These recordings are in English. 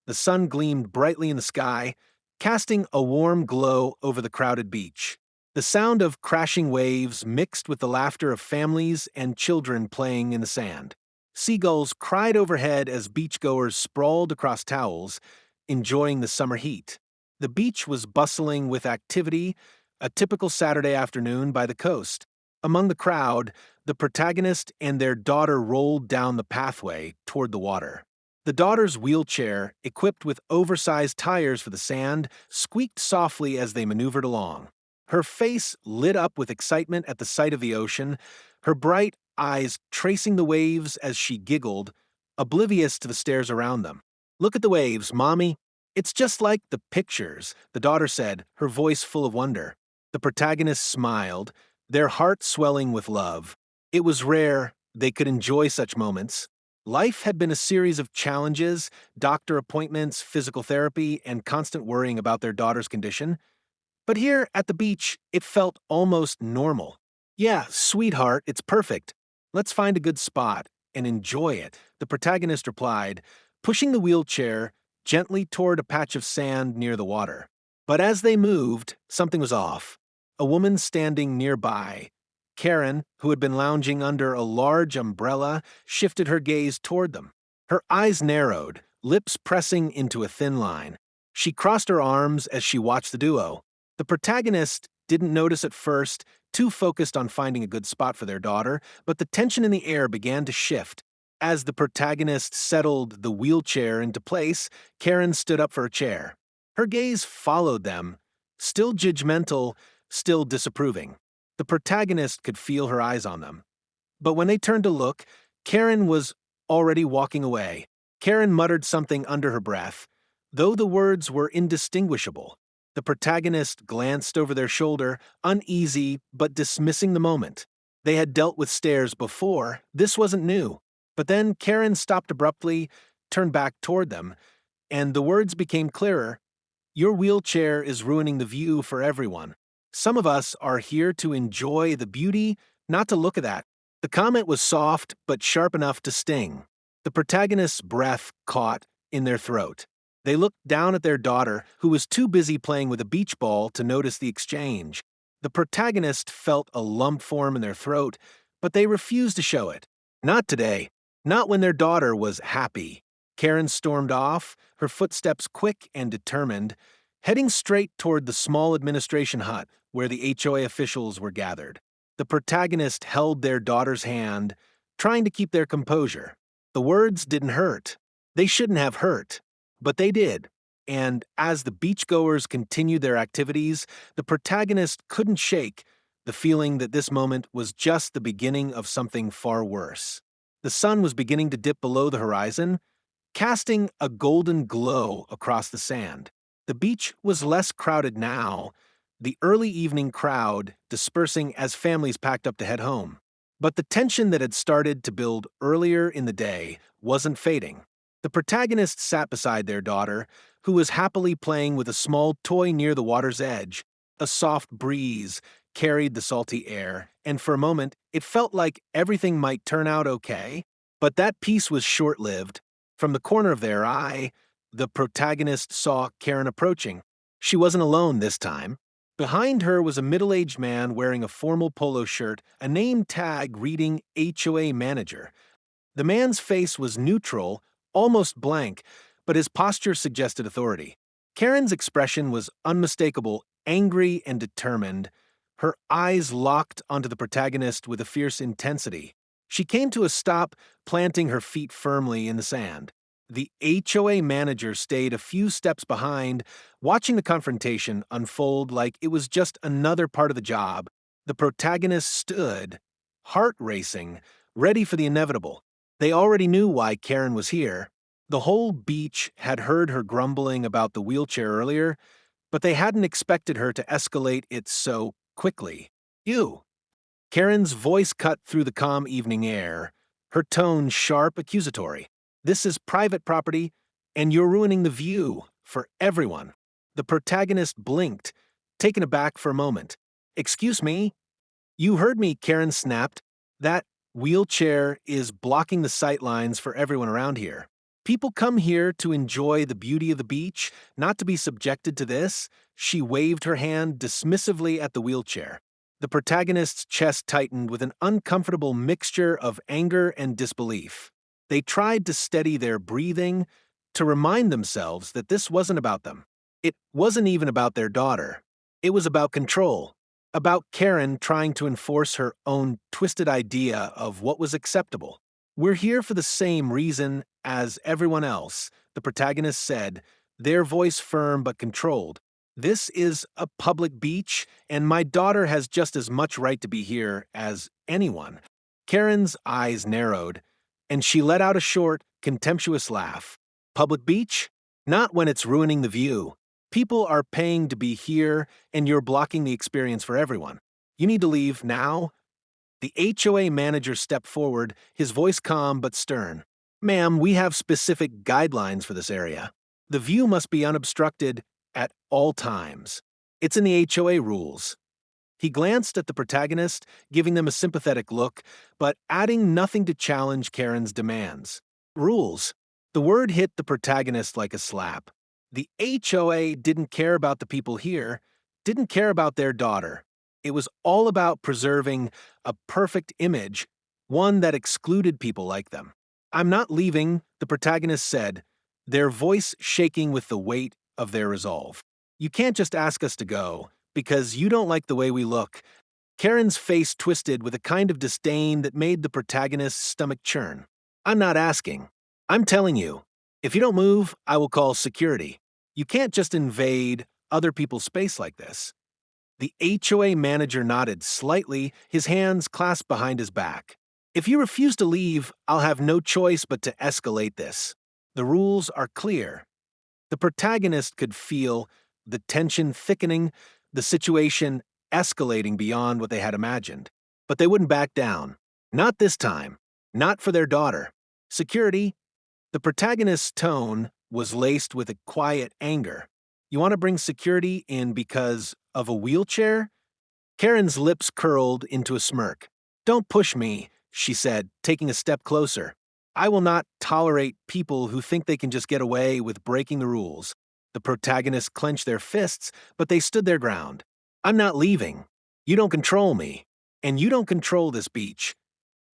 The sun gleamed brightly in the sky, casting a warm glow over the crowded beach. The sound of crashing waves mixed with the laughter of families and children playing in the sand. Seagulls cried overhead as beachgoers sprawled across towels, enjoying the summer heat. The beach was bustling with activity, a typical Saturday afternoon by the coast. Among the crowd, the protagonist and their daughter rolled down the pathway toward the water. The daughter's wheelchair, equipped with oversized tires for the sand, squeaked softly as they maneuvered along. Her face lit up with excitement at the sight of the ocean, her bright eyes tracing the waves as she giggled, oblivious to the stares around them. "Look at the waves, Mommy. It's just like the pictures," the daughter said, her voice full of wonder. The protagonist smiled, their heart swelling with love. It was rare they could enjoy such moments. Life had been a series of challenges, doctor appointments, physical therapy, and constant worrying about their daughter's condition. But here at the beach, it felt almost normal. "Yeah, sweetheart, it's perfect. Let's find a good spot and enjoy it," the protagonist replied, pushing the wheelchair gently toward a patch of sand near the water. But as they moved, something was off. A woman standing nearby, Karen, who had been lounging under a large umbrella, shifted her gaze toward them. Her eyes narrowed, lips pressing into a thin line. She crossed her arms as she watched the duo. The protagonist didn't notice at first, too focused on finding a good spot for their daughter, but the tension in the air began to shift. As the protagonist settled the wheelchair into place, Karen stood up for a chair. Her gaze followed them, still judgmental, still disapproving. The protagonist could feel her eyes on them. But when they turned to look, Karen was already walking away. Karen muttered something under her breath, though the words were indistinguishable. The protagonist glanced over their shoulder, uneasy but dismissing the moment. They had dealt with stares before, this wasn't new. But then Karen stopped abruptly, turned back toward them, and the words became clearer. "Your wheelchair is ruining the view for everyone. Some of us are here to enjoy the beauty, not to look at that." The comment was soft but sharp enough to sting. The protagonist's breath caught in their throat. They looked down at their daughter, who was too busy playing with a beach ball to notice the exchange. The protagonist felt a lump form in their throat, but they refused to show it. Not today. Not when their daughter was happy. Karen stormed off, her footsteps quick and determined, heading straight toward the small administration hut where the HOA officials were gathered. The protagonist held their daughter's hand, trying to keep their composure. The words didn't hurt. They shouldn't have hurt, but they did. And as the beachgoers continued their activities, the protagonist couldn't shake the feeling that this moment was just the beginning of something far worse. The sun was beginning to dip below the horizon, casting a golden glow across the sand. The beach was less crowded now, the early evening crowd dispersing as families packed up to head home. But the tension that had started to build earlier in the day wasn't fading. The protagonist sat beside their daughter, who was happily playing with a small toy near the water's edge. A soft breeze carried the salty air, and for a moment it felt like everything might turn out okay. But that peace was short-lived. From the corner of their eye, the protagonist saw Karen approaching. She wasn't alone this time. Behind her was a middle-aged man wearing a formal polo shirt, a name tag reading HOA Manager. The man's face was neutral, almost blank, but his posture suggested authority. Karen's expression was unmistakable, angry and determined. Her eyes locked onto the protagonist with a fierce intensity. She came to a stop, planting her feet firmly in the sand. The HOA manager stayed a few steps behind, watching the confrontation unfold like it was just another part of the job. The protagonist stood, heart racing, ready for the inevitable. They already knew why Karen was here. The whole beach had heard her grumbling about the wheelchair earlier, but they hadn't expected her to escalate it so quickly. "You." Karen's voice cut through the calm evening air, her tone sharp, accusatory. "This is private property, and you're ruining the view for everyone." The protagonist blinked, taken aback for a moment. "Excuse me?" "You heard me," Karen snapped. "That wheelchair is blocking the sight lines for everyone around here." People come here to enjoy the beauty of the beach, not to be subjected to this. She waved her hand dismissively at the wheelchair. The protagonist's chest tightened with an uncomfortable mixture of anger and disbelief. They tried to steady their breathing, to remind themselves that this wasn't about them. It wasn't even about their daughter. It was about control, about Karen trying to enforce her own twisted idea of what was acceptable. "We're here for the same reason as everyone else," the protagonist said, their voice firm but controlled. "This is a public beach, and my daughter has just as much right to be here as anyone." Karen's eyes narrowed, and she let out a short, contemptuous laugh. "Public beach? Not when it's ruining the view. People are paying to be here, and you're blocking the experience for everyone. You need to leave now." The HOA manager stepped forward, his voice calm but stern. "Ma'am, we have specific guidelines for this area. The view must be unobstructed at all times. It's in the HOA rules." He glanced at the protagonist, giving them a sympathetic look, but adding nothing to challenge Karen's demands. Rules. The word hit the protagonist like a slap. The HOA didn't care about the people here, didn't care about their daughter. It was all about preserving a perfect image, one that excluded people like them. "I'm not leaving," the protagonist said, their voice shaking with the weight of their resolve. "You can't just ask us to go, because you don't like the way we look." Karen's face twisted with a kind of disdain that made the protagonist's stomach churn. "I'm not asking. I'm telling you. If you don't move, I will call security. You can't just invade other people's space like this." The HOA manager nodded slightly, his hands clasped behind his back. "If you refuse to leave, I'll have no choice but to escalate this. The rules are clear." The protagonist could feel the tension thickening, the situation escalating beyond what they had imagined. But they wouldn't back down. Not this time. Not for their daughter. "Security?" The protagonist's tone was laced with a quiet anger. "You want to bring security in because of a wheelchair?" Karen's lips curled into a smirk. "Don't push me," she said, taking a step closer. "I will not tolerate people who think they can just get away with breaking the rules." The protagonists clenched their fists, but they stood their ground. "I'm not leaving. You don't control me. And you don't control this beach."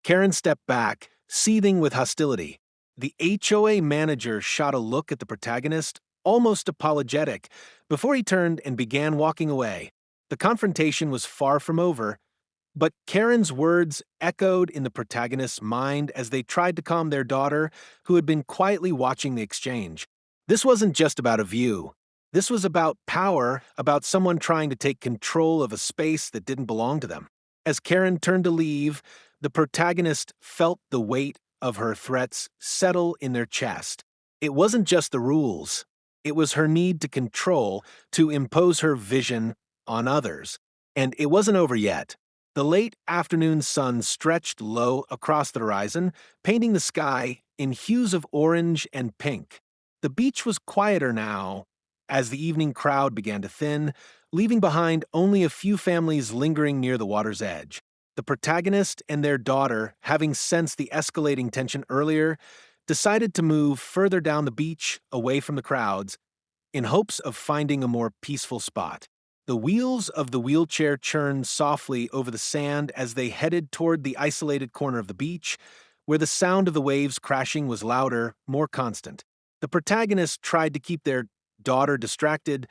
Karen stepped back, seething with hostility. The HOA manager shot a look at the protagonist, almost apologetic, before he turned and began walking away. The confrontation was far from over, but Karen's words echoed in the protagonist's mind as they tried to calm their daughter, who had been quietly watching the exchange. This wasn't just about a view. This was about power, about someone trying to take control of a space that didn't belong to them. As Karen turned to leave, the protagonist felt the weight of her threats settle in their chest. It wasn't just the rules. It was her need to control, to impose her vision on others. And it wasn't over yet. The late afternoon sun stretched low across the horizon, painting the sky in hues of orange and pink. The beach was quieter now as the evening crowd began to thin, leaving behind only a few families lingering near the water's edge. The protagonist and their daughter, having sensed the escalating tension earlier, decided to move further down the beach, away from the crowds, in hopes of finding a more peaceful spot. The wheels of the wheelchair churned softly over the sand as they headed toward the isolated corner of the beach, where the sound of the waves crashing was louder, more constant. The protagonists tried to keep their daughter distracted,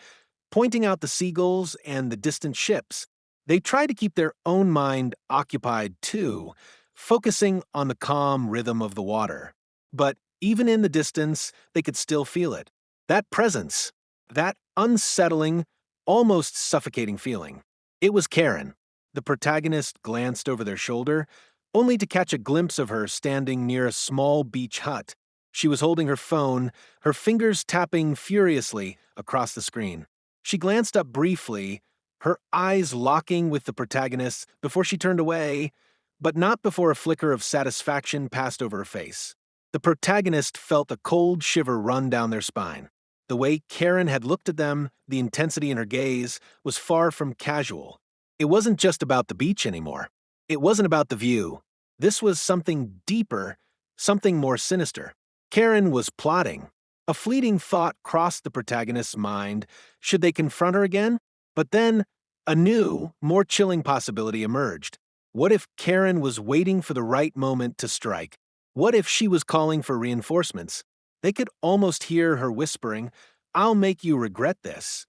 pointing out the seagulls and the distant ships. They tried to keep their own mind occupied, too, focusing on the calm rhythm of the water. But even in the distance, they could still feel it. That presence, that unsettling, almost suffocating feeling. It was Karen. The protagonist glanced over their shoulder, only to catch a glimpse of her standing near a small beach hut. She was holding her phone, her fingers tapping furiously across the screen. She glanced up briefly, her eyes locking with the protagonist before she turned away, but not before a flicker of satisfaction passed over her face. The protagonist felt a cold shiver run down their spine. The way Karen had looked at them, the intensity in her gaze, was far from casual. It wasn't just about the beach anymore. It wasn't about the view. This was something deeper, something more sinister. Karen was plotting. A fleeting thought crossed the protagonist's mind. Should they confront her again? But then, a new, more chilling possibility emerged. What if Karen was waiting for the right moment to strike? What if she was calling for reinforcements? They could almost hear her whispering, "I'll make you regret this."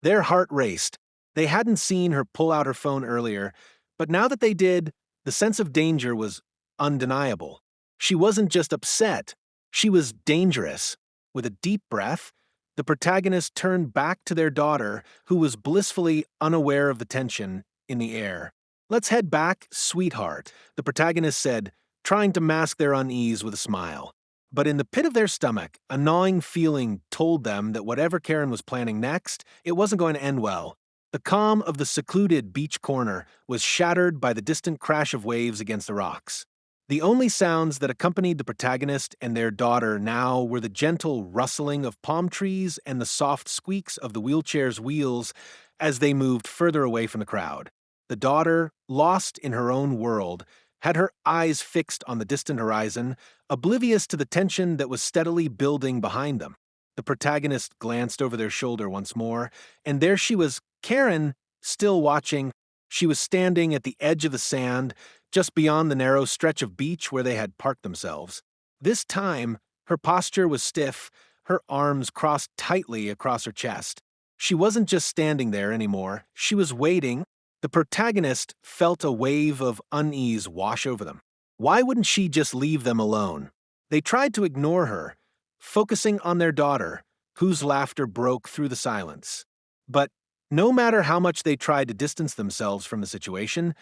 Their heart raced. They hadn't seen her pull out her phone earlier, but now that they did, the sense of danger was undeniable. She wasn't just upset, she was dangerous. With a deep breath, the protagonist turned back to their daughter, who was blissfully unaware of the tension in the air. "Let's head back, sweetheart," the protagonist said, trying to mask their unease with a smile. But in the pit of their stomach, a gnawing feeling told them that whatever Karen was planning next, it wasn't going to end well. The calm of the secluded beach corner was shattered by the distant crash of waves against the rocks. The only sounds that accompanied the protagonist and their daughter now were the gentle rustling of palm trees and the soft squeaks of the wheelchair's wheels as they moved further away from the crowd. The daughter, lost in her own world, had her eyes fixed on the distant horizon, oblivious to the tension that was steadily building behind them. The protagonist glanced over their shoulder once more, and there she was, Karen, still watching. She was standing at the edge of the sand, just beyond the narrow stretch of beach where they had parked themselves. This time, her posture was stiff, her arms crossed tightly across her chest. She wasn't just standing there anymore, she was waiting. The protagonist felt a wave of unease wash over them. Why wouldn't she just leave them alone? They tried to ignore her, focusing on their daughter, whose laughter broke through the silence. But no matter how much they tried to distance themselves from the situation,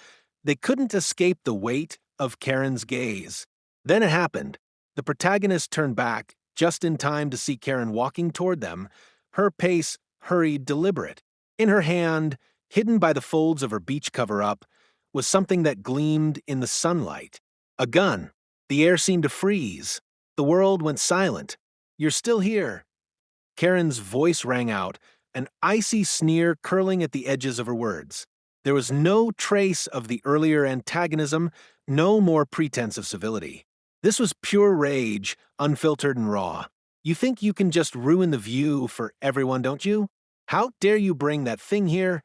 they couldn't escape the weight of Karen's gaze. Then it happened. The protagonist turned back, just in time to see Karen walking toward them, her pace hurried, deliberate. In her hand, hidden by the folds of her beach cover-up, was something that gleamed in the sunlight. A gun. The air seemed to freeze. The world went silent. "You're still here." Karen's voice rang out, an icy sneer curling at the edges of her words. There was no trace of the earlier antagonism, no more pretense of civility. This was pure rage, unfiltered and raw. "You think you can just ruin the view for everyone, don't you? How dare you bring that thing here?"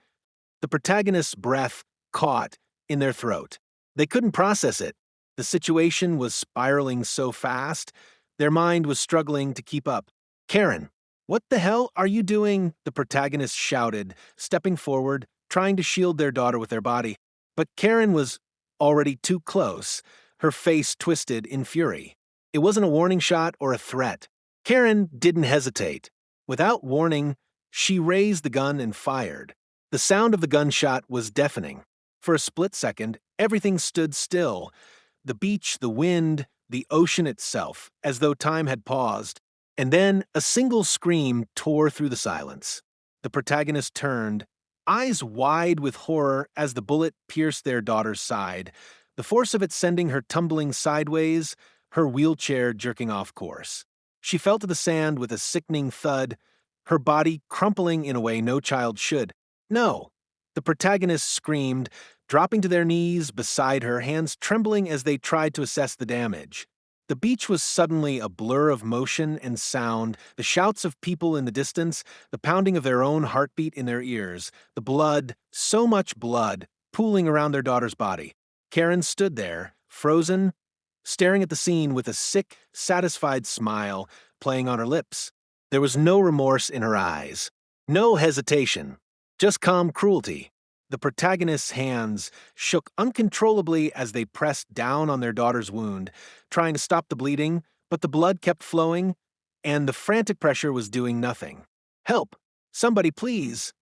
The protagonist's breath caught in their throat. They couldn't process it. The situation was spiraling so fast, their mind was struggling to keep up. "Karen, what the hell are you doing?" the protagonist shouted, stepping forward, trying to shield their daughter with their body. But Karen was already too close, her face twisted in fury. It wasn't a warning shot or a threat. Karen didn't hesitate. Without warning, she raised the gun and fired. The sound of the gunshot was deafening. For a split second, everything stood still. The beach, the wind, the ocean itself, as though time had paused. And then a single scream tore through the silence. The protagonist turned, eyes wide with horror as the bullet pierced their daughter's side, the force of it sending her tumbling sideways, her wheelchair jerking off course. She fell to the sand with a sickening thud, her body crumpling in a way no child should. "No!" The protagonist screamed, dropping to their knees beside her, hands trembling as they tried to assess the damage. The beach was suddenly a blur of motion and sound, the shouts of people in the distance, the pounding of their own heartbeat in their ears, the blood, so much blood, pooling around their daughter's body. Karen stood there, frozen, staring at the scene with a sick, satisfied smile playing on her lips. There was no remorse in her eyes, no hesitation. Just calm cruelty. The protagonist's hands shook uncontrollably as they pressed down on their daughter's wound, trying to stop the bleeding, but the blood kept flowing, and the frantic pressure was doing nothing. "Help! Somebody, please!"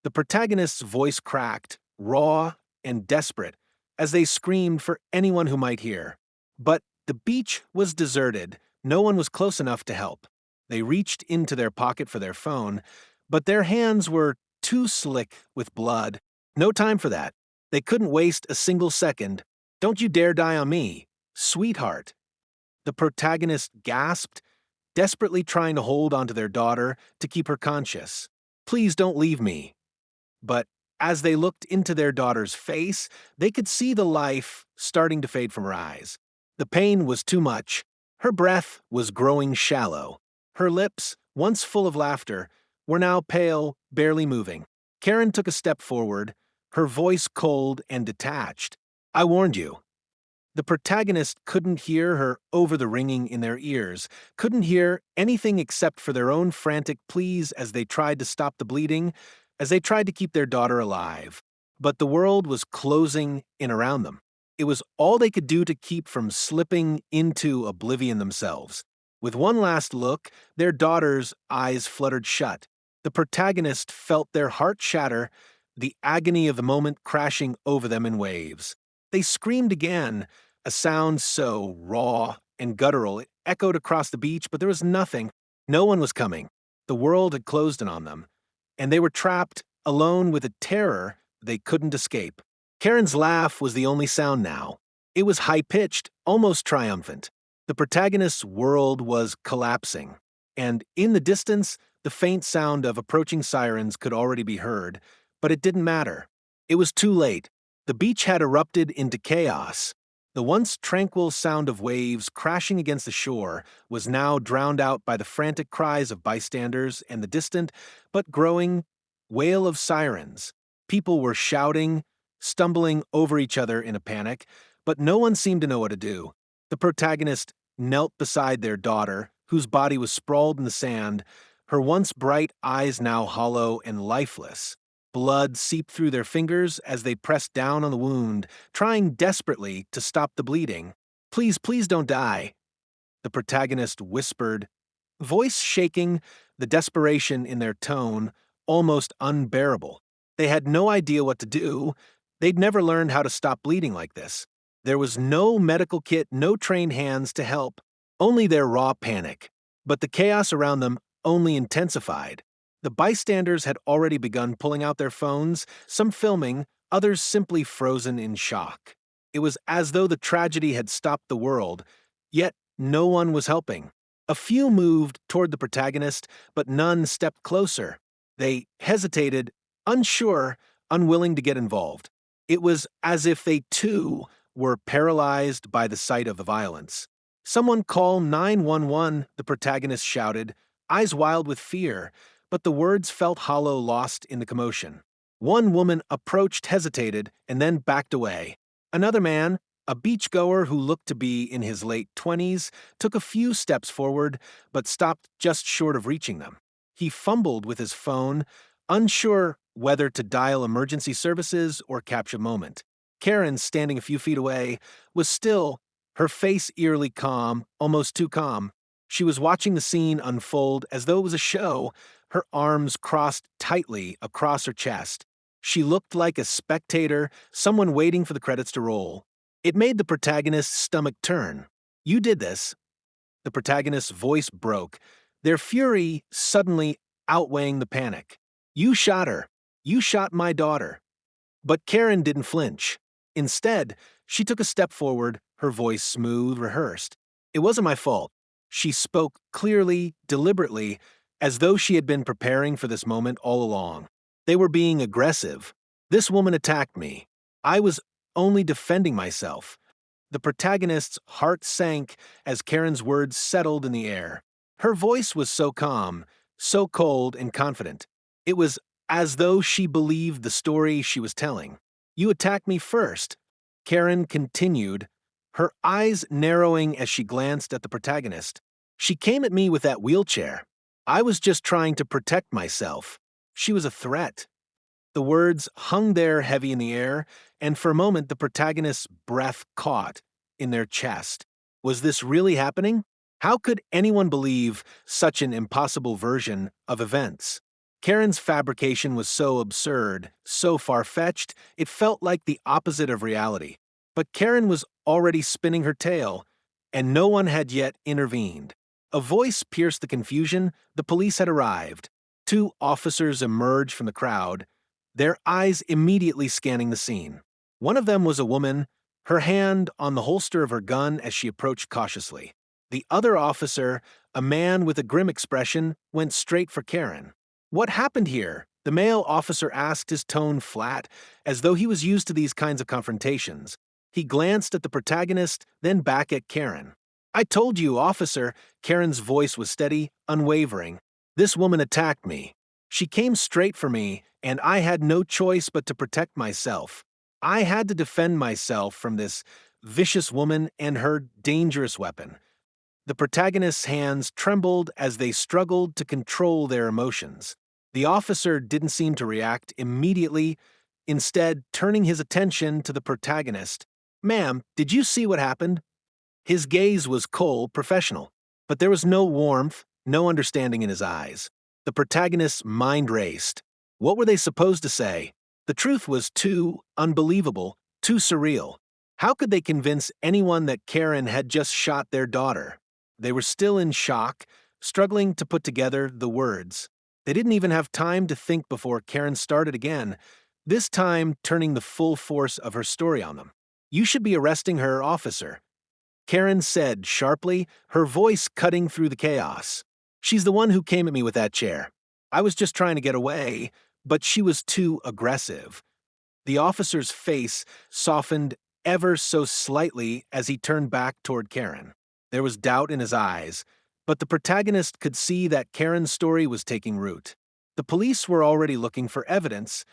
The protagonist's voice cracked, raw and desperate, as they screamed for anyone who might hear. But the beach was deserted. No one was close enough to help. They reached into their pocket for their phone, but their hands were too slick with blood. No time for that. They couldn't waste a single second. "Don't you dare die on me, sweetheart." The protagonist gasped, desperately trying to hold onto their daughter to keep her conscious. "Please don't leave me." But as they looked into their daughter's face, they could see the life starting to fade from her eyes. The pain was too much. Her breath was growing shallow. Her lips, once full of laughter, were now pale, barely moving. Karen took a step forward, her voice cold and detached. "I warned you." The protagonist couldn't hear her over the ringing in their ears, couldn't hear anything except for their own frantic pleas as they tried to stop the bleeding, as they tried to keep their daughter alive. But the world was closing in around them. It was all they could do to keep from slipping into oblivion themselves. With one last look, their daughter's eyes fluttered shut. The protagonist felt their heart shatter, the agony of the moment crashing over them in waves. They screamed again, a sound so raw and guttural it echoed across the beach, but there was nothing. No one was coming. The world had closed in on them, and they were trapped, alone with a terror they couldn't escape. Karen's laugh was the only sound now. It was high-pitched, almost triumphant. The protagonist's world was collapsing, and in the distance, the faint sound of approaching sirens could already be heard, but it didn't matter. It was too late. The beach had erupted into chaos. The once tranquil sound of waves crashing against the shore was now drowned out by the frantic cries of bystanders and the distant, but growing, wail of sirens. People were shouting, stumbling over each other in a panic, but no one seemed to know what to do. The protagonist knelt beside their daughter, whose body was sprawled in the sand, her once bright eyes now hollow and lifeless. Blood seeped through their fingers as they pressed down on the wound, trying desperately to stop the bleeding. "Please, please don't die," the protagonist whispered, voice shaking, the desperation in their tone almost unbearable. They had no idea what to do. They'd never learned how to stop bleeding like this. There was no medical kit, no trained hands to help, only their raw panic. But the chaos around them only intensified. The bystanders had already begun pulling out their phones, some filming, others simply frozen in shock. It was as though the tragedy had stopped the world, yet no one was helping. A few moved toward the protagonist, but none stepped closer. They hesitated, unsure, unwilling to get involved. It was as if they, too, were paralyzed by the sight of the violence. "Someone call 911, the protagonist shouted, eyes wild with fear, but the words felt hollow, lost in the commotion. One woman approached, hesitated, and then backed away. Another man, a beachgoer who looked to be in his late 20s, took a few steps forward, but stopped just short of reaching them. He fumbled with his phone, unsure whether to dial emergency services or capture a moment. Karen, standing a few feet away, was still, her face eerily calm, almost too calm. She was watching the scene unfold as though it was a show, her arms crossed tightly across her chest. She looked like a spectator, someone waiting for the credits to roll. It made the protagonist's stomach turn. "You did this." The protagonist's voice broke, their fury suddenly outweighing the panic. "You shot her. You shot my daughter." But Karen didn't flinch. Instead, she took a step forward, her voice smooth, rehearsed. "It wasn't my fault." She spoke clearly, deliberately, as though she had been preparing for this moment all along. "They were being aggressive. This woman attacked me. I was only defending myself." The protagonist's heart sank as Karen's words settled in the air. Her voice was so calm, so cold and confident. It was as though she believed the story she was telling. "You attacked me first," Karen continued, her eyes narrowing as she glanced at the protagonist. "She came at me with that wheelchair. I was just trying to protect myself. She was a threat." The words hung there heavy in the air, and for a moment the protagonist's breath caught in their chest. Was this really happening? How could anyone believe such an impossible version of events? Karen's fabrication was so absurd, so far-fetched, it felt like the opposite of reality. But Karen was already spinning her tale, and no one had yet intervened. A voice pierced the confusion. The police had arrived. 2 officers emerged from the crowd, their eyes immediately scanning the scene. One of them was a woman, her hand on the holster of her gun as she approached cautiously. The other officer, a man with a grim expression, went straight for Karen. "What happened here?" the male officer asked, his tone flat, as though he was used to these kinds of confrontations. He glanced at the protagonist, then back at Karen. I told you, officer. Karen's voice was steady, unwavering. This woman attacked me. She came straight for me, and I had no choice but to protect myself. I had to defend myself from this vicious woman and her dangerous weapon. The protagonist's hands trembled as they struggled to control their emotions. The officer didn't seem to react immediately, instead turning his attention to the protagonist. Ma'am, did you see what happened? His gaze was cold, professional, but there was no warmth, no understanding in his eyes. The protagonist's mind raced. What were they supposed to say? The truth was too unbelievable, too surreal. How could they convince anyone that Karen had just shot their daughter? They were still in shock, struggling to put together the words. They didn't even have time to think before Karen started again, this time turning the full force of her story on them. You should be arresting her, officer, Karen said sharply, her voice cutting through the chaos. She's the one who came at me with that chair. I was just trying to get away, but she was too aggressive. The officer's face softened ever so slightly as he turned back toward Karen. There was doubt in his eyes, but the protagonist could see that Karen's story was taking root. The police were already looking for evidence,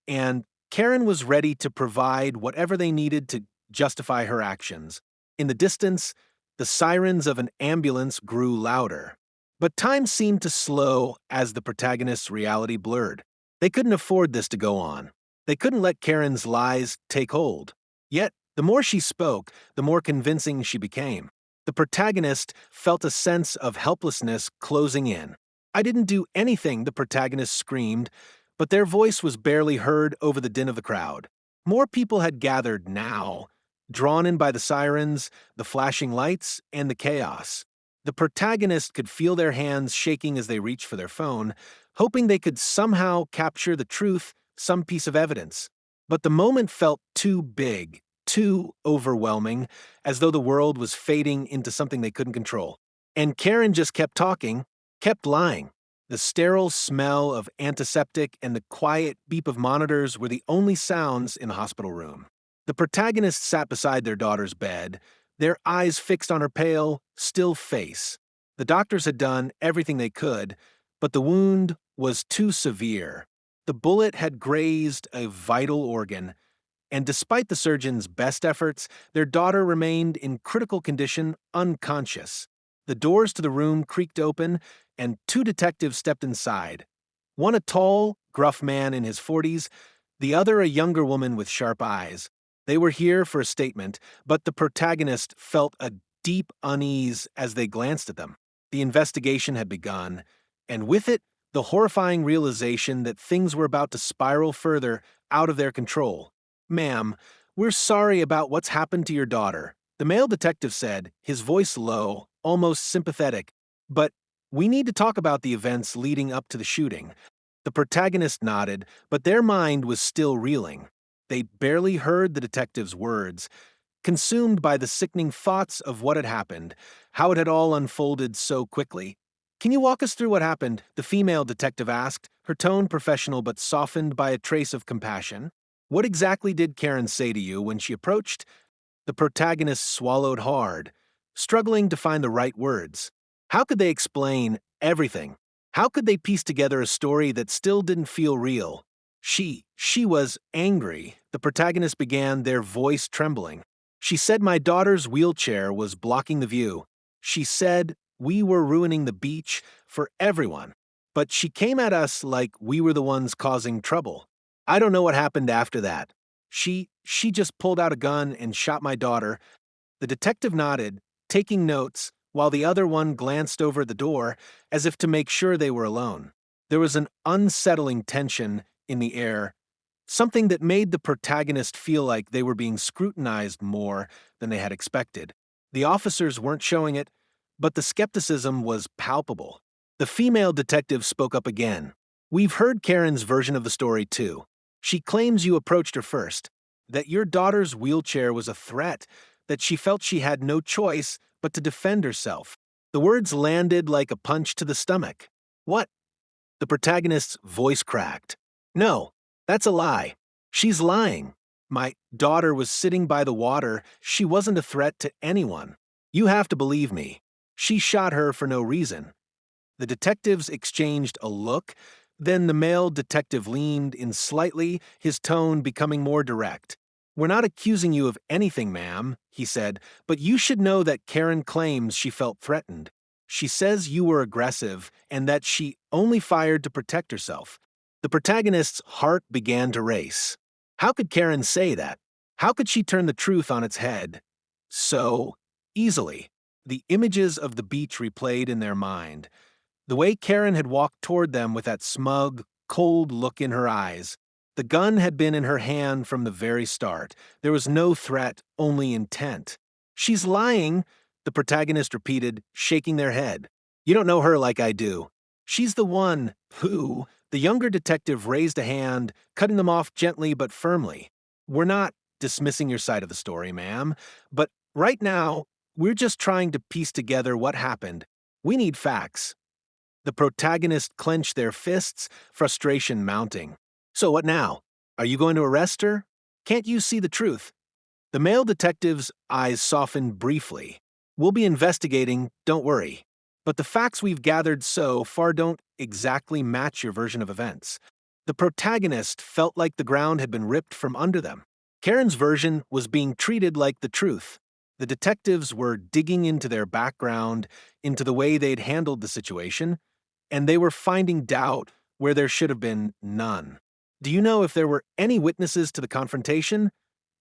and Karen was ready to provide whatever they needed to justify her actions. In the distance, the sirens of an ambulance grew louder. But time seemed to slow as the protagonist's reality blurred. They couldn't afford this to go on. They couldn't let Karen's lies take hold. Yet, the more she spoke, the more convincing she became. The protagonist felt a sense of helplessness closing in. I didn't do anything, the protagonist screamed, but their voice was barely heard over the din of the crowd. More people had gathered now, drawn in by the sirens, the flashing lights, and the chaos. The protagonist could feel their hands shaking as they reached for their phone, hoping they could somehow capture the truth, some piece of evidence. But the moment felt too big, too overwhelming, as though the world was fading into something they couldn't control. And Karen just kept talking, kept lying. The sterile smell of antiseptic and the quiet beep of monitors were the only sounds in the hospital room. The protagonist sat beside their daughter's bed, their eyes fixed on her pale, still face. The doctors had done everything they could, but the wound was too severe. The bullet had grazed a vital organ, and despite the surgeon's best efforts, their daughter remained in critical condition, unconscious. The doors to the room creaked open, and two detectives stepped inside. One a tall, gruff man in his 40s, the other a younger woman with sharp eyes. They were here for a statement, but the protagonist felt a deep unease as they glanced at them. The investigation had begun, and with it, the horrifying realization that things were about to spiral further out of their control. Ma'am, we're sorry about what's happened to your daughter, the male detective said, his voice low, almost sympathetic. But we need to talk about the events leading up to the shooting. The protagonist nodded, but their mind was still reeling. They barely heard the detective's words, consumed by the sickening thoughts of what had happened, how it had all unfolded so quickly. Can you walk us through what happened? The female detective asked, her tone professional but softened by a trace of compassion. What exactly did Karen say to you when she approached? The protagonist swallowed hard, struggling to find the right words. How could they explain everything? How could they piece together a story that still didn't feel real? She was angry. The protagonist began, their voice trembling. She said my daughter's wheelchair was blocking the view. She said we were ruining the beach for everyone. But she came at us like we were the ones causing trouble. I don't know what happened after that. She just pulled out a gun and shot my daughter. The detective nodded, taking notes, while the other one glanced over the door as if to make sure they were alone. There was an unsettling tension in the air, something that made the protagonist feel like they were being scrutinized more than they had expected. The officers weren't showing it, but the skepticism was palpable. The female detective spoke up again. We've heard Karen's version of the story too. She claims you approached her first, that your daughter's wheelchair was a threat, that she felt she had no choice but to defend herself. The words landed like a punch to the stomach. What? The protagonist's voice cracked. No, that's a lie. She's lying. My daughter was sitting by the water. She wasn't a threat to anyone. You have to believe me. She shot her for no reason. The detectives exchanged a look, then the male detective leaned in slightly, his tone becoming more direct. We're not accusing you of anything, ma'am, he said, but you should know that Karen claims she felt threatened. She says you were aggressive and that she only fired to protect herself. The protagonist's heart began to race. How could Karen say that? How could she turn the truth on its head so easily? The images of the beach replayed in their mind. The way Karen had walked toward them with that smug, cold look in her eyes. The gun had been in her hand from the very start. There was no threat, only intent. She's lying, the protagonist repeated, shaking their head. You don't know her like I do. She's the one who, the younger detective raised a hand, cutting them off gently but firmly. We're not dismissing your side of the story, ma'am, but right now, we're just trying to piece together what happened. We need facts. The protagonist clenched their fists, frustration mounting. So what now? Are you going to arrest her? Can't you see the truth? The male detective's eyes softened briefly. We'll be investigating, don't worry. But the facts we've gathered so far don't exactly match your version of events. The protagonist felt like the ground had been ripped from under them. Karen's version was being treated like the truth. The detectives were digging into their background, into the way they'd handled the situation, and they were finding doubt where there should have been none. Do you know if there were any witnesses to the confrontation?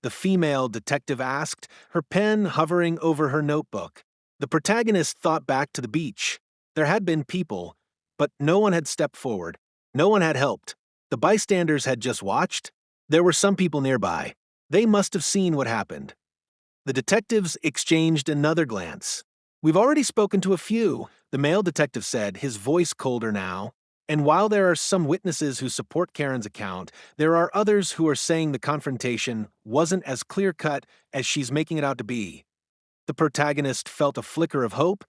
The female detective asked, her pen hovering over her notebook. The protagonist thought back to the beach. There had been people, but no one had stepped forward. No one had helped. The bystanders had just watched. There were some people nearby. They must have seen what happened. The detectives exchanged another glance. We've already spoken to a few, the male detective said, his voice colder now. And while there are some witnesses who support Karen's account, there are others who are saying the confrontation wasn't as clear-cut as she's making it out to be. The protagonist felt a flicker of hope,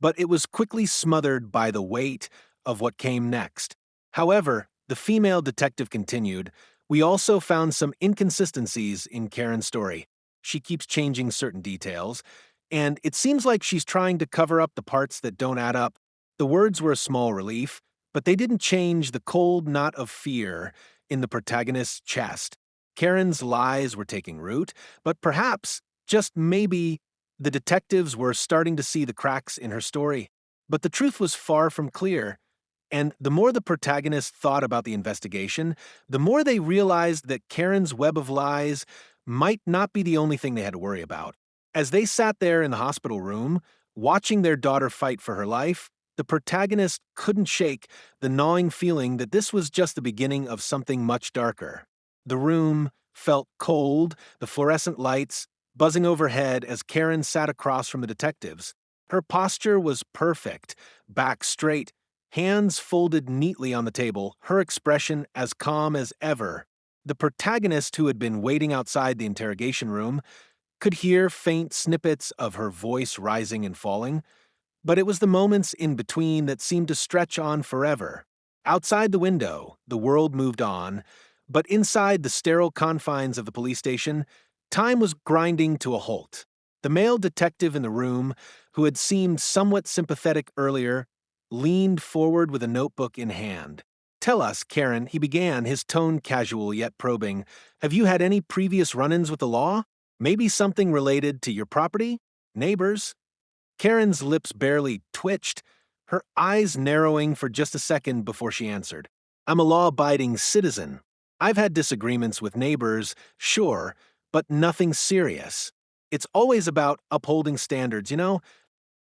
but it was quickly smothered by the weight of what came next. However, the female detective continued, we also found some inconsistencies in Karen's story. She keeps changing certain details, and it seems like she's trying to cover up the parts that don't add up. The words were a small relief, but they didn't change the cold knot of fear in the protagonist's chest. Karen's lies were taking root, but perhaps, just maybe, the detectives were starting to see the cracks in her story. But the truth was far from clear, and the more the protagonist thought about the investigation, the more they realized that Karen's web of lies might not be the only thing they had to worry about. As they sat there in the hospital room, watching their daughter fight for her life, the protagonist couldn't shake the gnawing feeling that this was just the beginning of something much darker. The room felt cold, the fluorescent lights buzzing overhead as Karen sat across from the detectives. Her posture was perfect, back straight, hands folded neatly on the table, her expression as calm as ever. The protagonist, who had been waiting outside the interrogation room, could hear faint snippets of her voice rising and falling, but it was the moments in between that seemed to stretch on forever. Outside the window, the world moved on, but inside the sterile confines of the police station, time was grinding to a halt. The male detective in the room, who had seemed somewhat sympathetic earlier, leaned forward with a notebook in hand. Tell us, Karen, he began, his tone casual yet probing. Have you had any previous run-ins with the law? Maybe something related to your property? Neighbors? Karen's lips barely twitched, her eyes narrowing for just a second before she answered. I'm a law-abiding citizen. I've had disagreements with neighbors, sure, but nothing serious. It's always about upholding standards, you know?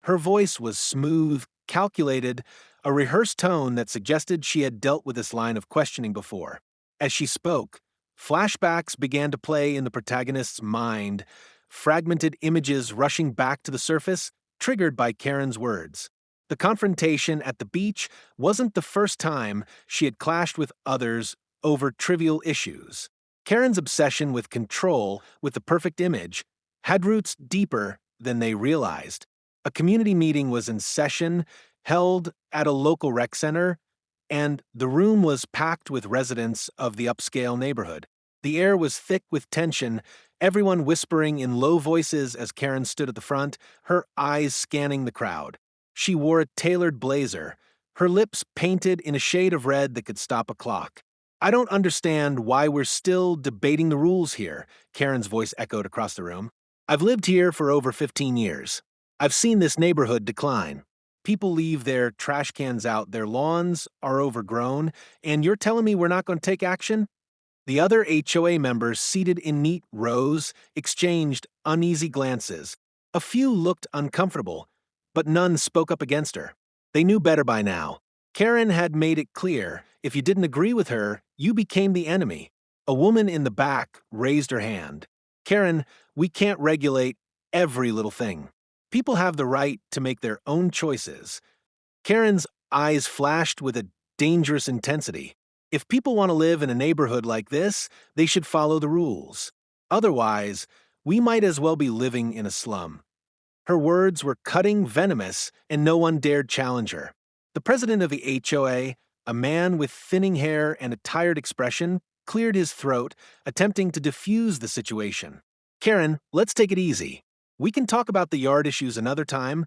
Her voice was smooth, calculated, a rehearsed tone that suggested she had dealt with this line of questioning before. As she spoke, flashbacks began to play in the protagonist's mind, fragmented images rushing back to the surface, triggered by Karen's words. The confrontation at the beach wasn't the first time she had clashed with others over trivial issues. Karen's obsession with control, with the perfect image, had roots deeper than they realized. A community meeting was in session, held at a local rec center, and the room was packed with residents of the upscale neighborhood. The air was thick with tension, everyone whispering in low voices as Karen stood at the front, her eyes scanning the crowd. She wore a tailored blazer, her lips painted in a shade of red that could stop a clock. "I don't understand why we're still debating the rules here," Karen's voice echoed across the room. "I've lived here for over 15 years. I've seen this neighborhood decline. People leave their trash cans out, their lawns are overgrown, and you're telling me we're not going to take action?" The other HOA members, seated in neat rows, exchanged uneasy glances. A few looked uncomfortable, but none spoke up against her. They knew better by now. Karen had made it clear, if you didn't agree with her, you became the enemy. A woman in the back raised her hand. "Karen, we can't regulate every little thing. People have the right to make their own choices." Karen's eyes flashed with a dangerous intensity. If people want to live in a neighborhood like this, they should follow the rules. Otherwise, we might as well be living in a slum. Her words were cutting, venomous, and no one dared challenge her. The president of the HOA, a man with thinning hair and a tired expression, cleared his throat, attempting to diffuse the situation. "Karen, let's take it easy. We can talk about the yard issues another time."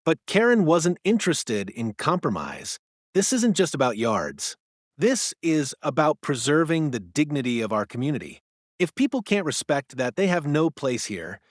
But Karen wasn't interested in compromise. "This isn't just about yards. This is about preserving the dignity of our community. If people can't respect that, they have no place here."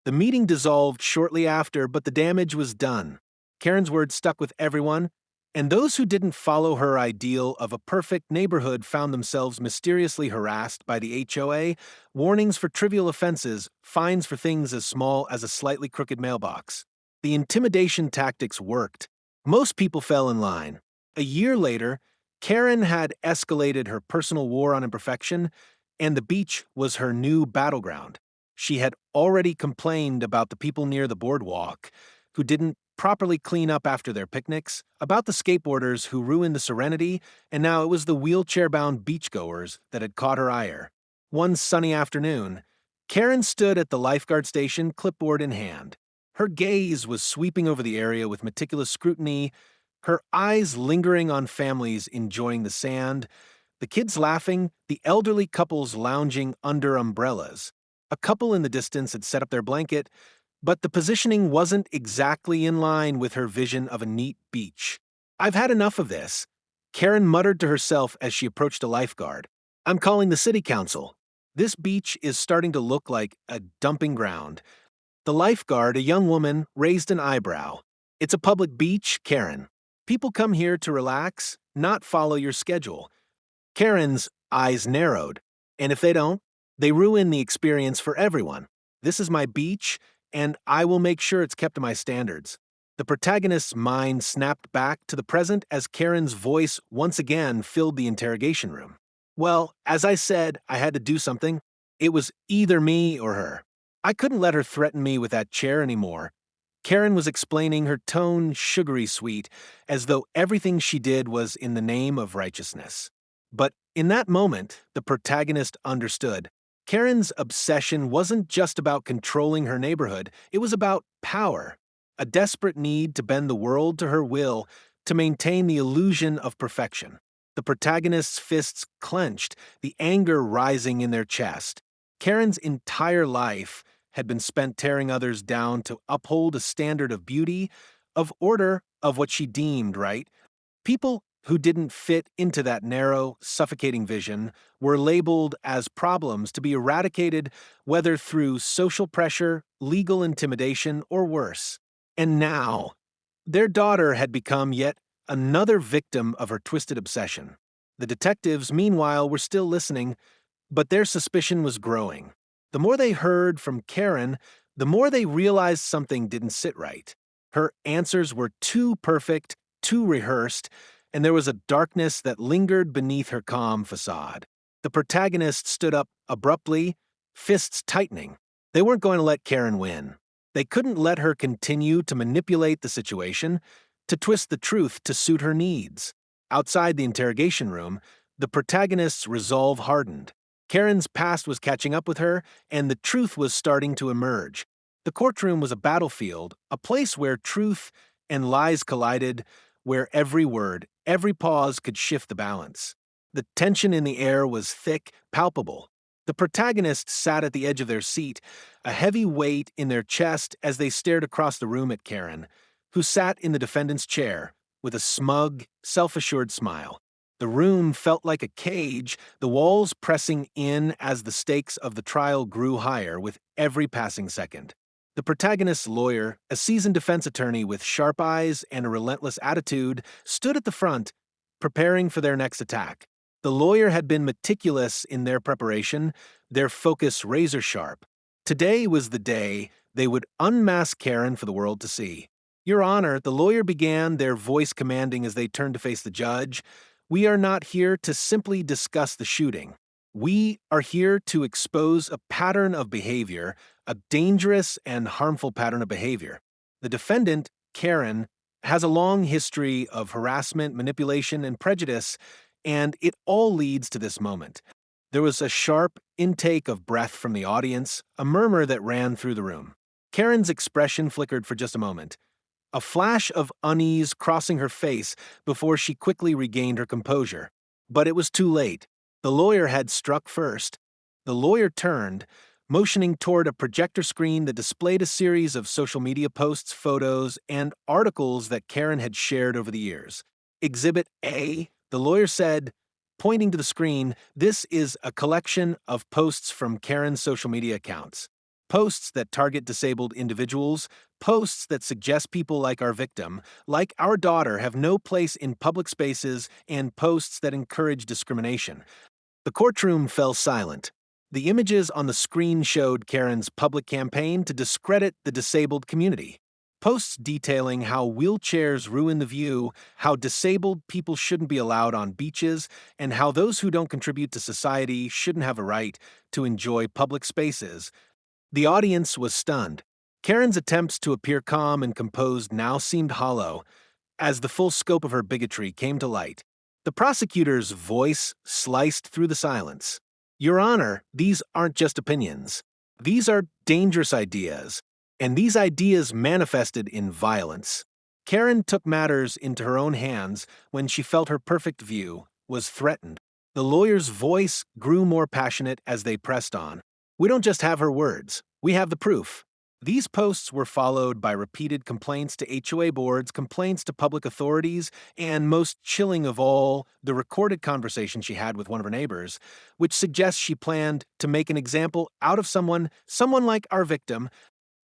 The meeting dissolved shortly after, but the damage was done. Karen's words stuck with everyone, and those who didn't follow her ideal of a perfect neighborhood found themselves mysteriously harassed by the HOA, warnings for trivial offenses, fines for things as small as a slightly crooked mailbox. The intimidation tactics worked. Most people fell in line. A year later, Karen had escalated her personal war on imperfection, and the beach was her new battleground. She had already complained about the people near the boardwalk who didn't properly clean up after their picnics, about the skateboarders who ruined the serenity, and now it was the wheelchair-bound beachgoers that had caught her ire. One sunny afternoon, Karen stood at the lifeguard station, clipboard in hand. Her gaze was sweeping over the area with meticulous scrutiny, her eyes lingering on families enjoying the sand, the kids laughing, the elderly couples lounging under umbrellas. A couple in the distance had set up their blanket, but the positioning wasn't exactly in line with her vision of a neat beach. "I've had enough of this," Karen muttered to herself as she approached a lifeguard. "I'm calling the city council. This beach is starting to look like a dumping ground." The lifeguard, a young woman, raised an eyebrow. "It's a public beach, Karen. People come here to relax, not follow your schedule." Karen's eyes narrowed. "And if they don't, they ruin the experience for everyone. This is my beach, and I will make sure it's kept to my standards." The protagonist's mind snapped back to the present as Karen's voice once again filled the interrogation room. "Well, as I said, I had to do something. It was either me or her. I couldn't let her threaten me with that chair anymore." Karen was explaining, her tone sugary sweet, as though everything she did was in the name of righteousness. But in that moment, the protagonist understood. Karen's obsession wasn't just about controlling her neighborhood, it was about power. A desperate need to bend the world to her will, to maintain the illusion of perfection. The protagonist's fists clenched, the anger rising in their chest. Karen's entire life had been spent tearing others down to uphold a standard of beauty, of order, of what she deemed right. People who didn't fit into that narrow, suffocating vision were labeled as problems to be eradicated, whether through social pressure, legal intimidation, or worse. And now, their daughter had become yet another victim of her twisted obsession. The detectives, meanwhile, were still listening, but their suspicion was growing. The more they heard from Karen, the more they realized something didn't sit right. Her answers were too perfect, too rehearsed, and there was a darkness that lingered beneath her calm facade. The protagonist stood up abruptly, fists tightening. They weren't going to let Karen win. They couldn't let her continue to manipulate the situation, to twist the truth to suit her needs. Outside the interrogation room, the protagonist's resolve hardened. Karen's past was catching up with her, and the truth was starting to emerge. The courtroom was a battlefield, a place where truth and lies collided, where every word, every pause could shift the balance. The tension in the air was thick, palpable. The protagonists sat at the edge of their seat, a heavy weight in their chest as they stared across the room at Karen, who sat in the defendant's chair with a smug, self-assured smile. The room felt like a cage, the walls pressing in as the stakes of the trial grew higher with every passing second. The protagonist's lawyer, a seasoned defense attorney with sharp eyes and a relentless attitude, stood at the front, preparing for their next attack. The lawyer had been meticulous in their preparation, their focus razor-sharp. Today was the day they would unmask Karen for the world to see. "Your Honor," the lawyer began, their voice commanding as they turned to face the judge, "we are not here to simply discuss the shooting. We are here to expose a pattern of behavior, a dangerous and harmful pattern of behavior. The defendant, Karen, has a long history of harassment, manipulation, and prejudice, and it all leads to this moment." There was a sharp intake of breath from the audience, a murmur that ran through the room. Karen's expression flickered for just a moment, a flash of unease crossing her face before she quickly regained her composure. But it was too late. The lawyer had struck first. The lawyer turned, motioning toward a projector screen that displayed a series of social media posts, photos, and articles that Karen had shared over the years. "Exhibit A," the lawyer said, pointing to the screen, "this is a collection of posts from Karen's social media accounts. Posts that target disabled individuals, posts that suggest people like our victim, like our daughter, have no place in public spaces, and posts that encourage discrimination." The courtroom fell silent. The images on the screen showed Karen's public campaign to discredit the disabled community. Posts detailing how wheelchairs ruin the view, how disabled people shouldn't be allowed on beaches, and how those who don't contribute to society shouldn't have a right to enjoy public spaces. The audience was stunned. Karen's attempts to appear calm and composed now seemed hollow, as the full scope of her bigotry came to light. The prosecutor's voice sliced through the silence. "Your Honor, these aren't just opinions. These are dangerous ideas, and these ideas manifested in violence." Karen took matters into her own hands when she felt her perfect view was threatened. The lawyer's voice grew more passionate as they pressed on. "We don't just have her words, we have the proof." These posts were followed by repeated complaints to HOA boards, complaints to public authorities, and most chilling of all, the recorded conversation she had with one of her neighbors, which suggests she planned to make an example out of someone like our victim.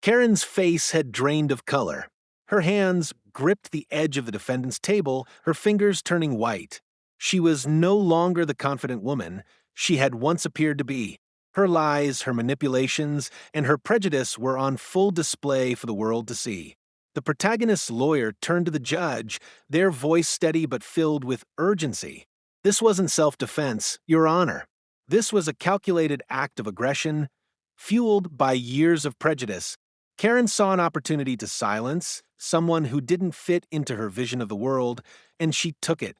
Karen's face had drained of color. Her hands gripped the edge of the defendant's table, her fingers turning white. She was no longer the confident woman she had once appeared to be. Her lies, her manipulations, and her prejudice were on full display for the world to see. The protagonist's lawyer turned to the judge, their voice steady but filled with urgency. "This wasn't self-defense, Your Honor. This was a calculated act of aggression, fueled by years of prejudice." Karen saw an opportunity to silence someone who didn't fit into her vision of the world, and she took it.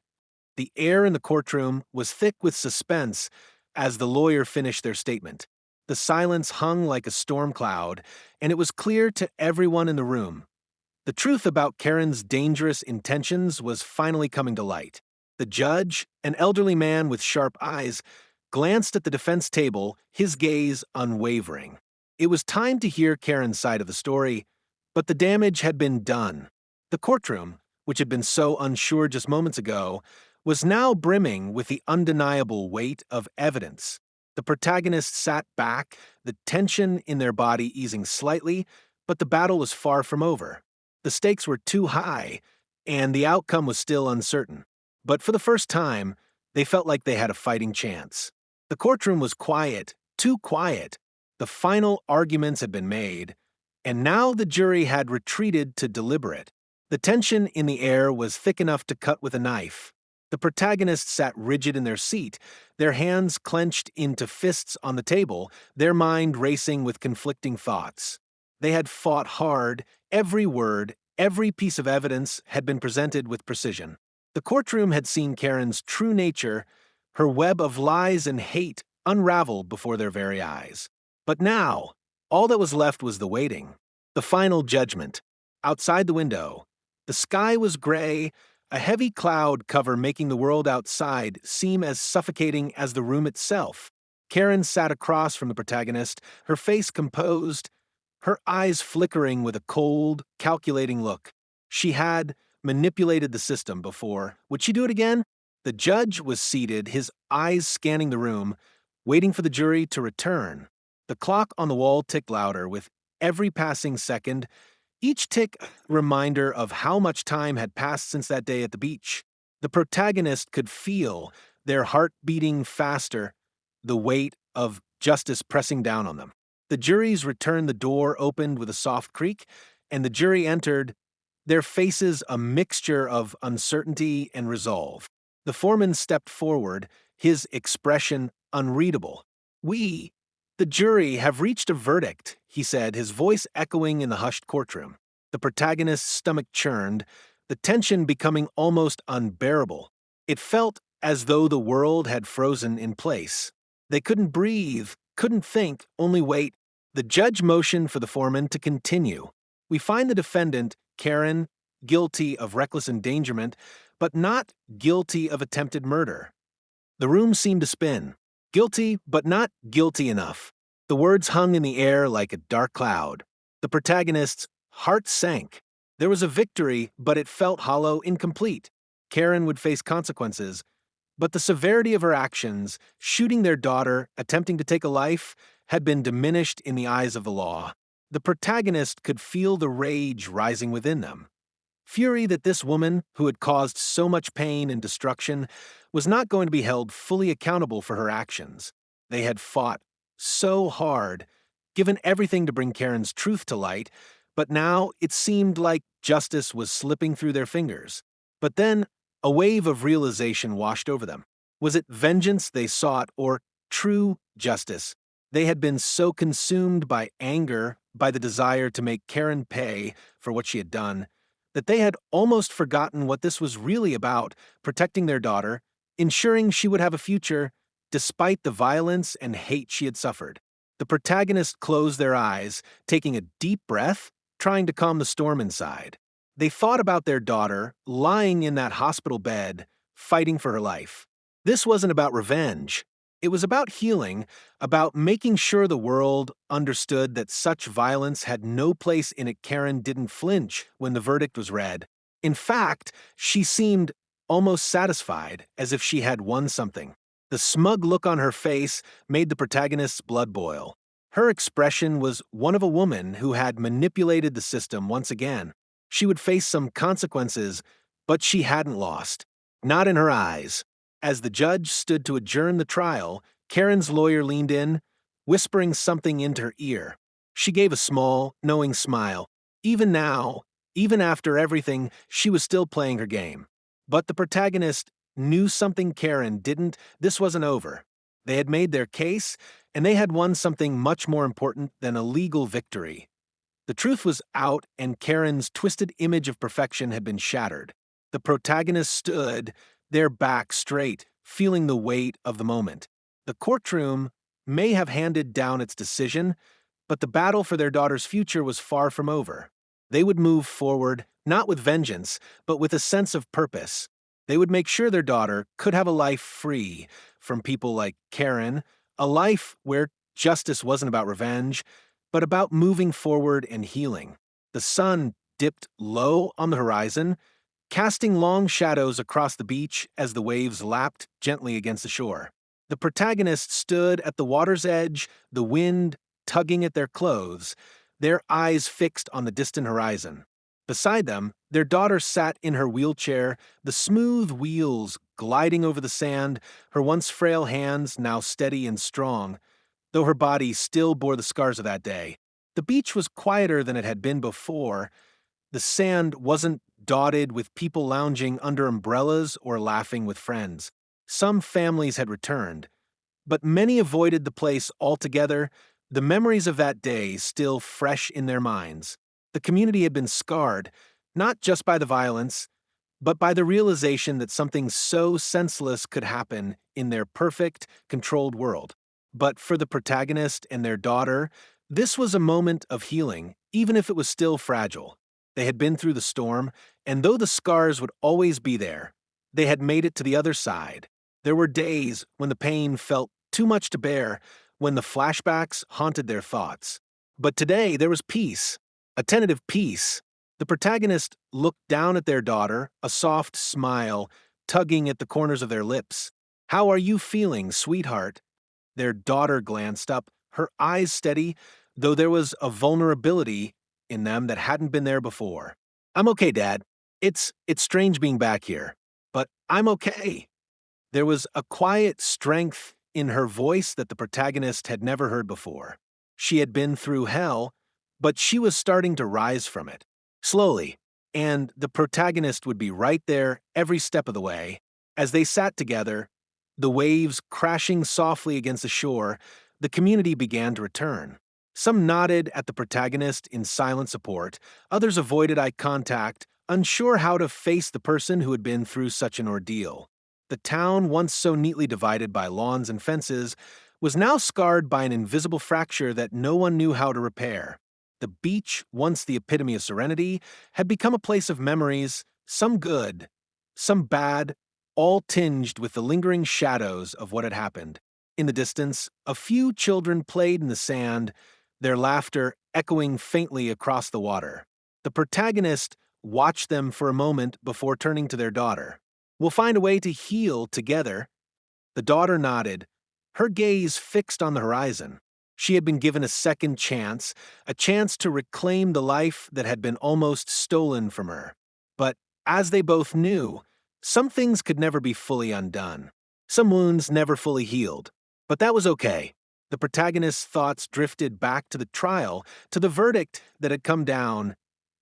The air in the courtroom was thick with suspense as the lawyer finished their statement. The silence hung like a storm cloud, and it was clear to everyone in the room. The truth about Karen's dangerous intentions was finally coming to light. The judge, an elderly man with sharp eyes, glanced at the defense table, his gaze unwavering. It was time to hear Karen's side of the story, but the damage had been done. The courtroom, which had been so unsure just moments ago, was now brimming with the undeniable weight of evidence. The protagonists sat back, the tension in their body easing slightly, but the battle was far from over. The stakes were too high, and the outcome was still uncertain. But for the first time, they felt like they had a fighting chance. The courtroom was quiet, too quiet. The final arguments had been made, and now the jury had retreated to deliberate. The tension in the air was thick enough to cut with a knife. The protagonists sat rigid in their seat, their hands clenched into fists on the table, their mind racing with conflicting thoughts. They had fought hard, every word, every piece of evidence had been presented with precision. The courtroom had seen Karen's true nature, her web of lies and hate unraveled before their very eyes. But now, all that was left was the waiting, the final judgment. Outside the window, the sky was gray, a heavy cloud cover making the world outside seem as suffocating as the room itself. Karen sat across from the protagonist, her face composed, her eyes flickering with a cold, calculating look. She had manipulated the system before. Would she do it again? The judge was seated, his eyes scanning the room, waiting for the jury to return. The clock on the wall ticked louder with every passing second, each tick a reminder of how much time had passed since that day at the beach. The protagonist could feel their heart beating faster, the weight of justice pressing down on them. The jury's return, the door opened with a soft creak, and the jury entered, their faces a mixture of uncertainty and resolve. The foreman stepped forward, his expression unreadable. "We, the jury, have reached a verdict," he said, his voice echoing in the hushed courtroom. The protagonist's stomach churned, the tension becoming almost unbearable. It felt as though the world had frozen in place. They couldn't breathe, couldn't think, only wait. The judge motioned for the foreman to continue. "We find the defendant, Karen, guilty of reckless endangerment, but not guilty of attempted murder." The room seemed to spin. Guilty, but not guilty enough. The words hung in the air like a dark cloud. The protagonist's heart sank. There was a victory, but it felt hollow, incomplete. Karen would face consequences, but the severity of her actions, shooting their daughter, attempting to take a life, had been diminished in the eyes of the law. The protagonist could feel the rage rising within them. Fury that this woman, who had caused so much pain and destruction, was not going to be held fully accountable for her actions. They had fought so hard, given everything to bring Karen's truth to light, but now it seemed like justice was slipping through their fingers. But then a wave of realization washed over them. Was it vengeance they sought or true justice? They had been so consumed by anger, by the desire to make Karen pay for what she had done, that they had almost forgotten what this was really about: protecting their daughter, ensuring she would have a future, despite the violence and hate she had suffered. The protagonists closed their eyes, taking a deep breath, trying to calm the storm inside. They thought about their daughter, lying in that hospital bed, fighting for her life. This wasn't about revenge. It was about healing, about making sure the world understood that such violence had no place in it. Karen didn't flinch when the verdict was read. In fact, she seemed almost satisfied, as if she had won something. The smug look on her face made the protagonist's blood boil. Her expression was one of a woman who had manipulated the system once again. She would face some consequences, but she hadn't lost. Not in her eyes. As the judge stood to adjourn the trial, Karen's lawyer leaned in, whispering something into her ear. She gave a small, knowing smile. Even now, even after everything, she was still playing her game. But the protagonist knew something Karen didn't. This wasn't over. They had made their case, and they had won something much more important than a legal victory. The truth was out, and Karen's twisted image of perfection had been shattered. The protagonist stood, their back straight, feeling the weight of the moment. The courtroom may have handed down its decision, but the battle for their daughter's future was far from over. They would move forward, not with vengeance, but with a sense of purpose. They would make sure their daughter could have a life free from people like Karen, a life where justice wasn't about revenge, but about moving forward and healing. The sun dipped low on the horizon, casting long shadows across the beach as the waves lapped gently against the shore. The protagonist stood at the water's edge, the wind tugging at their clothes, their eyes fixed on the distant horizon. Beside them, their daughter sat in her wheelchair, the smooth wheels gliding over the sand, her once frail hands now steady and strong, though her body still bore the scars of that day. The beach was quieter than it had been before. The sand wasn't dotted with people lounging under umbrellas or laughing with friends. Some families had returned, but many avoided the place altogether, the memories of that day still fresh in their minds. The community had been scarred, not just by the violence, but by the realization that something so senseless could happen in their perfect, controlled world. But for the protagonist and their daughter, this was a moment of healing, even if it was still fragile. They had been through the storm, and though the scars would always be there, they had made it to the other side. There were days when the pain felt too much to bear when the flashbacks haunted their thoughts. But today there was peace, a tentative peace. The protagonist looked down at their daughter, a soft smile tugging at the corners of their lips. "How are you feeling, sweetheart?" Their daughter glanced up, her eyes steady, though there was a vulnerability in them that hadn't been there before. "I'm okay, Dad. It's strange being back here, but I'm okay." There was a quiet strength in her voice that the protagonist had never heard before. She had been through hell, but she was starting to rise from it, slowly, and the protagonist would be right there every step of the way. As they sat together, the waves crashing softly against the shore, the community began to return. Some nodded at the protagonist in silent support, others avoided eye contact, unsure how to face the person who had been through such an ordeal. The town, once so neatly divided by lawns and fences, was now scarred by an invisible fracture that no one knew how to repair. The beach, once the epitome of serenity, had become a place of memories, some good, some bad, all tinged with the lingering shadows of what had happened. In the distance, a few children played in the sand, their laughter echoing faintly across the water. The protagonist watched them for a moment before turning to their daughter. "We'll find a way to heal together." The daughter nodded, her gaze fixed on the horizon. She had been given a chance to reclaim the life that had been almost stolen from her. But as they both knew, some things could never be fully undone. Some wounds never fully healed. But that was okay. The protagonist's thoughts drifted back to the trial, to the verdict that had come down,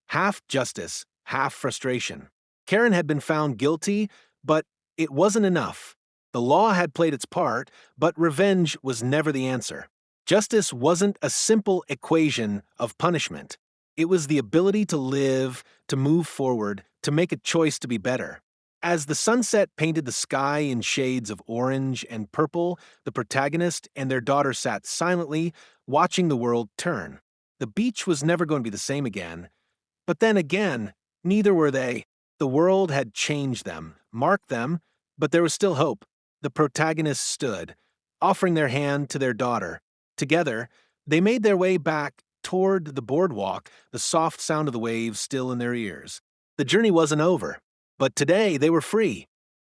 half justice, half frustration. Karen had been found guilty, but it wasn't enough. The law had played its part, but revenge was never the answer. Justice wasn't a simple equation of punishment. It was the ability to live, to move forward, to make a choice to be better. As the sunset painted the sky in shades of orange and purple, the protagonist and their daughter sat silently, watching the world turn. The beach was never going to be the same again. But then again, neither were they. The world had changed them, marked them, but there was still hope. The protagonists stood, offering their hand to their daughter. Together, they made their way back toward the boardwalk, the soft sound of the waves still in their ears. The journey wasn't over, but today they were free.